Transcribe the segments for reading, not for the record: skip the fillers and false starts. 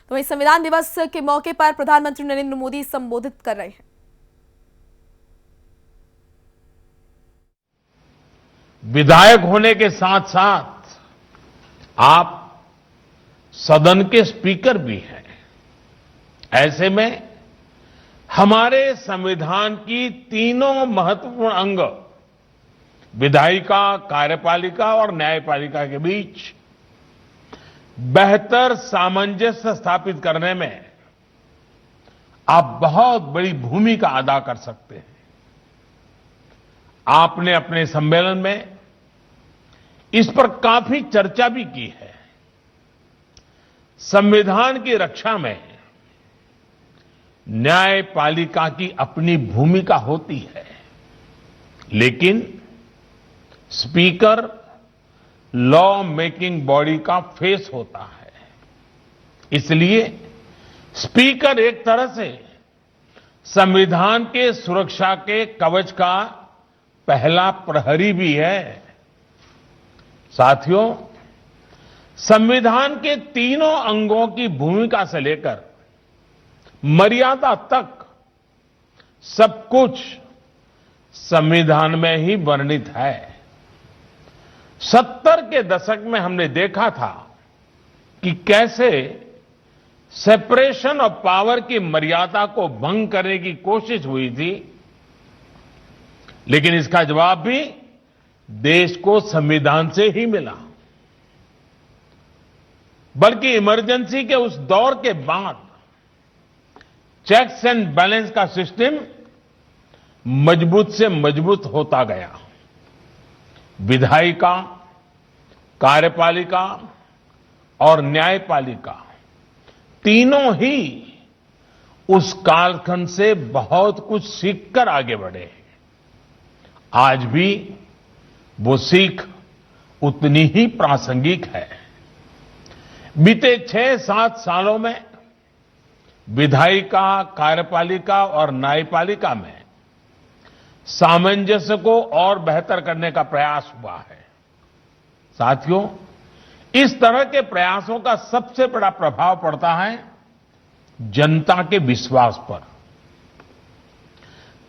तो वहीं संविधान दिवस के मौके पर प्रधानमंत्री नरेंद्र मोदी संबोधित कर रहे हैं। विधायक होने के साथ साथ आप सदन के स्पीकर भी हैं। ऐसे में हमारे संविधान की तीनों महत्वपूर्ण अंग विधायिका, कार्यपालिका और न्यायपालिका के बीच बेहतर सामंजस्य स्थापित करने में आप बहुत बड़ी भूमिका अदा कर सकते हैं। आपने अपने सम्मेलन में इस पर काफी चर्चा भी की है। संविधान की रक्षा में न्यायपालिका की अपनी भूमिका होती है, लेकिन स्पीकर लॉ मेकिंग बॉडी का फेस होता है। इसलिए स्पीकर एक तरह से संविधान के सुरक्षा के कवच का पहला प्रहरी भी है। साथियों, संविधान के तीनों अंगों की भूमिका से लेकर मर्यादा तक सब कुछ संविधान में ही वर्णित है। 70 के दशक में हमने देखा था कि कैसे सेपरेशन ऑफ पावर की मर्यादा को भंग करने की कोशिश हुई थी, लेकिन इसका जवाब भी देश को संविधान से ही मिला। बल्कि इमरजेंसी के उस दौर के बाद चेक्स एंड बैलेंस का सिस्टम मजबूत से मजबूत होता गया। विधायिका, कार्यपालिका और न्यायपालिका तीनों ही उस कालखंड से बहुत कुछ सीखकर आगे बढ़े। आज भी वो सीख उतनी ही प्रासंगिक है। बीते 6-7 सालों में विधायिका, कार्यपालिका और न्यायपालिका में सामंजस्य को और बेहतर करने का प्रयास हुआ है। साथियों, इस तरह के प्रयासों का सबसे बड़ा प्रभाव पड़ता है जनता के विश्वास पर।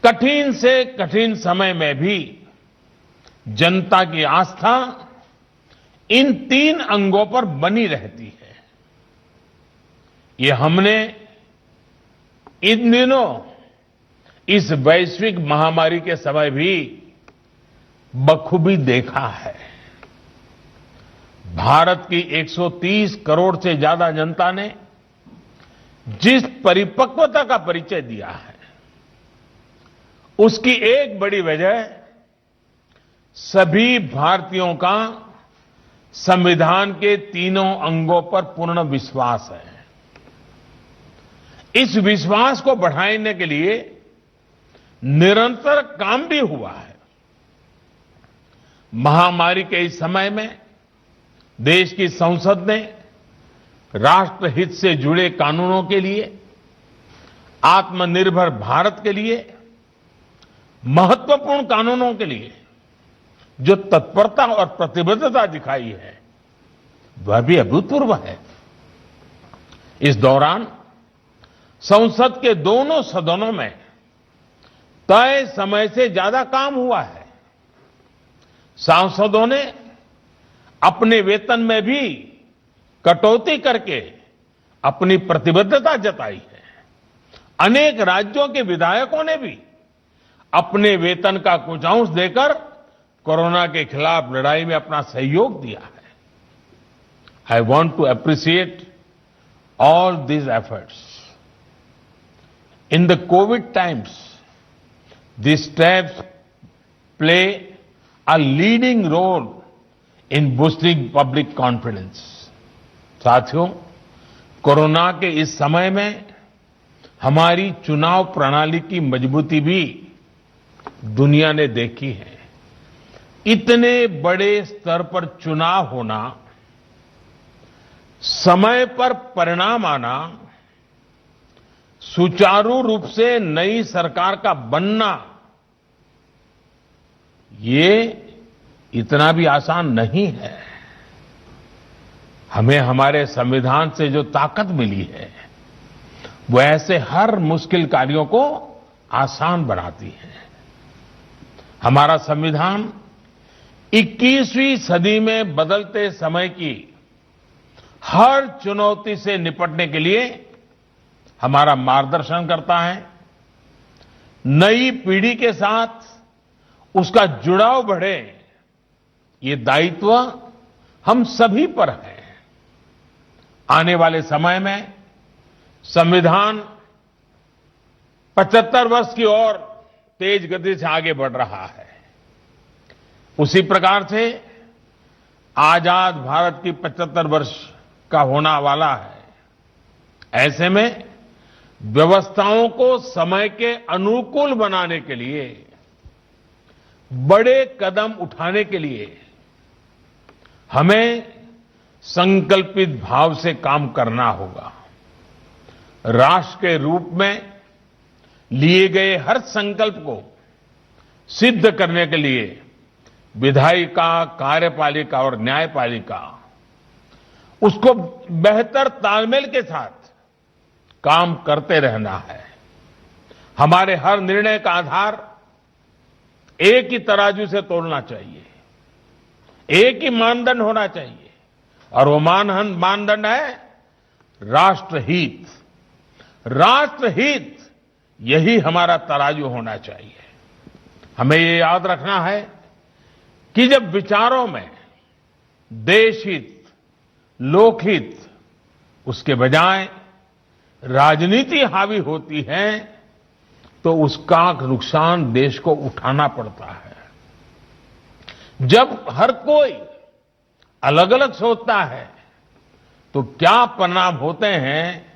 कठिन से कठिन समय में भी जनता की आस्था इन 3 अंगों पर बनी रहती है। ये हमने इन दिनों इस वैश्विक महामारी के समय भी बखूबी देखा है। भारत की 130 करोड़ से ज्यादा जनता ने जिस परिपक्वता का परिचय दिया है, उसकी एक बड़ी वजह सभी भारतीयों का संविधान के तीनों अंगों पर पूर्ण विश्वास है। इस विश्वास को बढ़ाने के लिए निरंतर काम भी हुआ है। महामारी के इस समय में देश की संसद ने राष्ट्रहित से जुड़े कानूनों के लिए, आत्मनिर्भर भारत के लिए, महत्वपूर्ण कानूनों के लिए जो तत्परता और प्रतिबद्धता दिखाई है, वह भी अभूतपूर्व है। इस दौरान संसद के दोनों सदनों में तय समय से ज्यादा काम हुआ है। सांसदों ने अपने वेतन में भी कटौती करके अपनी प्रतिबद्धता जताई है। अनेक राज्यों के विधायकों ने भी अपने वेतन का कुछ अंश देकर कोरोना के खिलाफ लड़ाई में अपना सहयोग दिया है। I want to appreciate all these efforts. In the COVID times, these steps play a leading role in boosting public confidence. साथियों, कोरोना के इस समय में हमारी चुनाव प्रणाली की मजबूती भी दुनिया ने देखी है। इतने बड़े स्तर पर चुनाव होना, समय पर परिणाम आना, सुचारू रूप से नई सरकार का बनना, ये इतना भी आसान नहीं है। हमें हमारे संविधान से जो ताकत मिली है वो ऐसे हर मुश्किल कार्यों को आसान बनाती है। हमारा संविधान 21वीं सदी में बदलते समय की हर चुनौती से निपटने के लिए हमारा मार्गदर्शन करता है। नई पीढ़ी के साथ उसका जुड़ाव बढ़े, ये दायित्व हम सभी पर है। आने वाले समय में संविधान 75 वर्ष की ओर तेज गति से आगे बढ़ रहा है। उसी प्रकार से आजाद भारत की 75 वर्ष का होना वाला है। ऐसे में व्यवस्थाओं को समय के अनुकूल बनाने के लिए, बड़े कदम उठाने के लिए हमें संकल्पित भाव से काम करना होगा। राष्ट्र के रूप में लिए गए हर संकल्प को सिद्ध करने के लिए विधायिका, कार्यपालिका और न्यायपालिका उसको बेहतर तालमेल के साथ काम करते रहना है। हमारे हर निर्णय का आधार एक ही तराजू से तोलना चाहिए, एक ही मानदंड होना चाहिए और वो मानदंड है राष्ट्रहित। राष्ट्रहित यही हमारा तराजू होना चाहिए। हमें ये याद रखना है कि जब विचारों में देशहित, लोकहित, उसके बजाय राजनीति हावी होती है तो उसका नुकसान देश को उठाना पड़ता है। जब हर कोई अलग अलग सोचता है तो क्या परिणाम होते हैं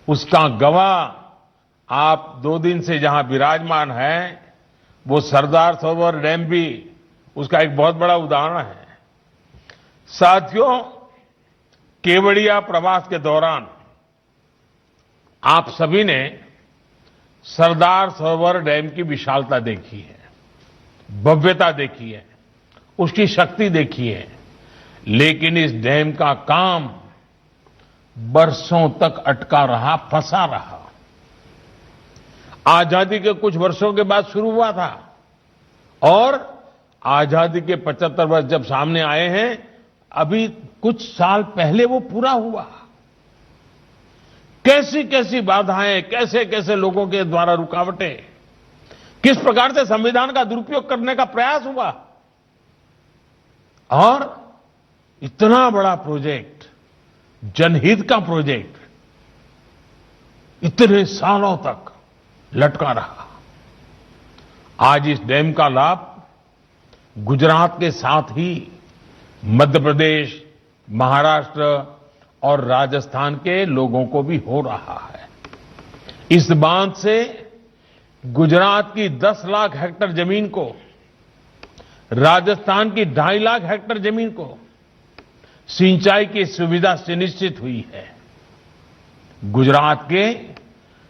उसका गवाह आप 2 दिन से जहां विराजमान है, वो सरदार सरोवर डैम भी उसका एक बहुत बड़ा उदाहरण है। साथियों, केवड़िया प्रवास के दौरान आप सभी ने सरदार सरोवर डैम की विशालता देखी है, भव्यता देखी है, उसकी शक्ति देखी है, लेकिन इस डैम का काम बरसों तक अटका रहा, फंसा रहा। आजादी के कुछ वर्षों के बाद शुरू हुआ था और आजादी के 75 वर्ष जब सामने आए हैं, अभी कुछ साल पहले वो पूरा हुआ। कैसी कैसी बाधाएं, कैसे कैसे लोगों के द्वारा रुकावटें, किस प्रकार से संविधान का दुरुपयोग करने का प्रयास हुआ और इतना बड़ा प्रोजेक्ट, जनहित का प्रोजेक्ट इतने सालों तक लटका रहा। आज इस डैम का लाभ गुजरात के साथ ही मध्य प्रदेश, महाराष्ट्र और राजस्थान के लोगों को भी हो रहा है। इस बांध से गुजरात की 10 लाख हेक्टेयर जमीन को, राजस्थान की 2.5 लाख हेक्टेयर जमीन को सिंचाई की सुविधा सुनिश्चित हुई है। गुजरात के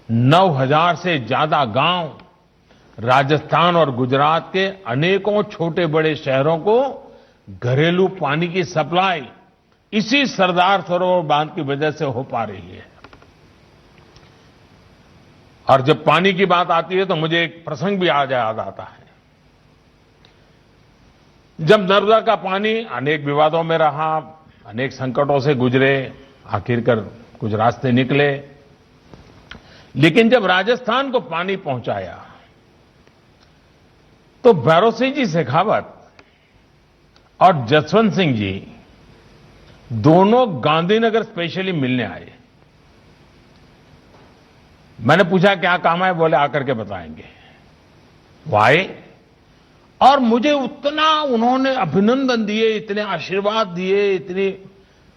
9,000 से ज्यादा गांव, राजस्थान और गुजरात के अनेकों छोटे बड़े शहरों को घरेलू पानी की सप्लाई इसी सरदार सरोवर बांध की वजह से हो पा रही है। और जब पानी की बात आती है तो मुझे एक प्रसंग भी याद आता है। जब नर्मदा का पानी अनेक विवादों में रहा, अनेक संकटों से गुजरे, आखिरकार कुछ रास्ते निकले, लेकिन जब राजस्थान को पानी पहुंचाया तो भैरों सिंह जी शेखावत और जसवंत सिंह जी दोनों गांधीनगर स्पेशली मिलने आए। मैंने पूछा क्या काम है, बोले आकर के बताएंगे। वो आए और मुझे उतना उन्होंने अभिनंदन दिए, इतने आशीर्वाद दिए, इतनी,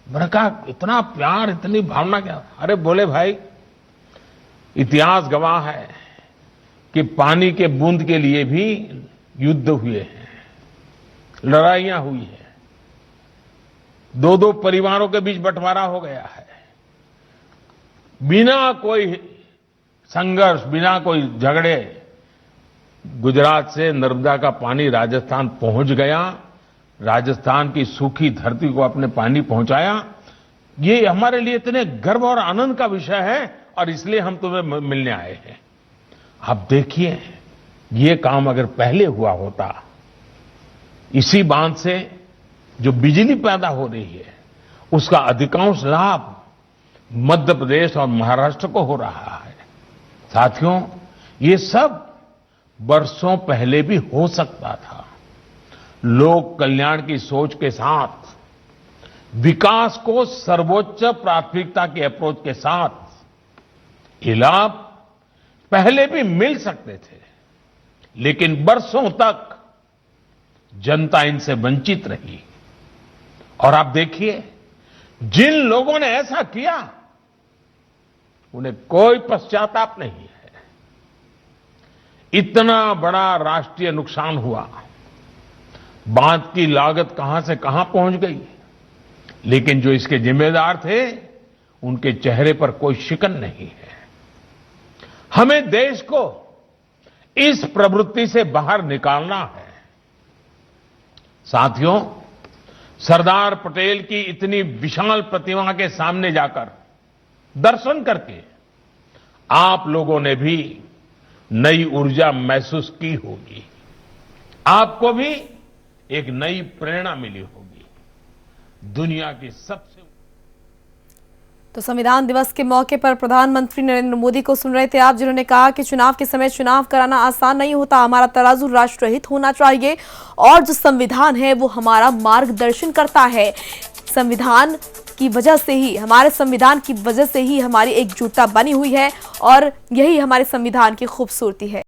मैंने कहा इतना प्यार, इतनी भावना क्या। अरे बोले भाई, इतिहास गवाह है कि पानी के बूंद के लिए भी युद्ध हुए हैं, लड़ाइयां हुई हैं, 2-2 परिवारों के बीच बंटवारा हो गया है। बिना कोई संघर्ष, बिना कोई झगड़े गुजरात से नर्मदा का पानी राजस्थान पहुंच गया, राजस्थान की सूखी धरती को अपने पानी पहुंचाया। ये हमारे लिए इतने गर्व और आनंद का विषय है और इसलिए हम तुम्हें मिलने आए हैं। आप देखिए, ये काम अगर पहले हुआ होता, इसी बांध से जो बिजली पैदा हो रही है उसका अधिकांश लाभ मध्य प्रदेश और महाराष्ट्र को हो रहा है। साथियों, ये सब वर्षों पहले भी हो सकता था। लोक कल्याण की सोच के साथ, विकास को सर्वोच्च प्राथमिकता की अप्रोच के साथ ये लाभ पहले भी मिल सकते थे, लेकिन वर्षों तक जनता इनसे वंचित रही। और आप देखिए, जिन लोगों ने ऐसा किया उन्हें कोई पश्चाताप नहीं है। इतना बड़ा राष्ट्रीय नुकसान हुआ, बांध की लागत कहां से कहां पहुंच गई, लेकिन जो इसके जिम्मेदार थे उनके चेहरे पर कोई शिकन नहीं है। हमें देश को इस प्रवृत्ति से बाहर निकालना है। साथियों, सरदार पटेल की इतनी विशाल प्रतिमा के सामने जाकर दर्शन करके आप लोगों ने भी नई ऊर्जा महसूस की होगी। आपको भी एक नई प्रेरणा मिली होगी। दुनिया की सबसे तो संविधान दिवस के मौके पर प्रधानमंत्री नरेंद्र मोदी को सुन रहे थे आप, जिन्होंने कहा कि चुनाव के समय चुनाव कराना आसान नहीं होता। हमारा तराजू राष्ट्रहित होना चाहिए और जो संविधान है वो हमारा मार्गदर्शन करता है। संविधान की वजह से ही, हमारे संविधान की वजह से ही हमारी एकजुटता बनी हुई है और यही हमारे संविधान की खूबसूरती है।